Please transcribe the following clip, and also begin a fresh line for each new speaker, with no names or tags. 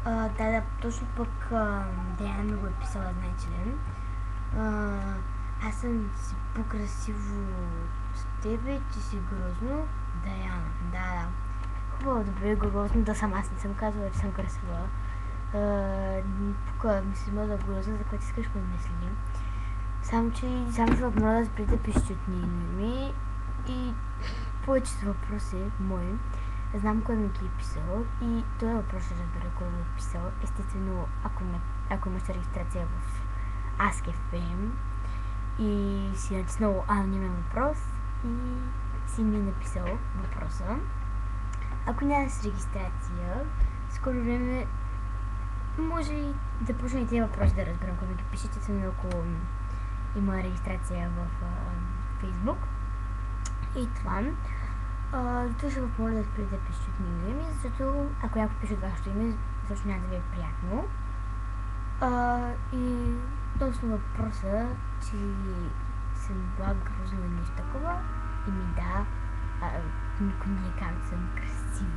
Да, точно пък Диана ми го е писала, значи. Аз съм си по-красиво с тебе, ти си грозно. Даяна, да. Хубаво, добре, грозно, да съм аз не съм казвала, че съм красива. Тук ми се има да грозна, за което искаш ме мисли. Само че ще моля да спри да пишете от ми и повечето въпроси мои. Знам кой ми ги е писал и този въпрос ще разбера кой го е писал. Естествено, ако имаш регистрация в Ask.fm и си натиснал анонимен въпрос и си ми е написал въпроса. Ако нямаш регистрация, скоро време може и да почне и тези въпроси да разберам кой ми ги пишете, само ако има регистрация в Facebook. И това. Това ще ви помоля да спрете да пишете от моето име, защото ако някой пише от вашето име, защото няма да ви е приятно. И точно въпроса, че съм била грозна или нещо такова, и ми да, никой не е казал, че съм красива.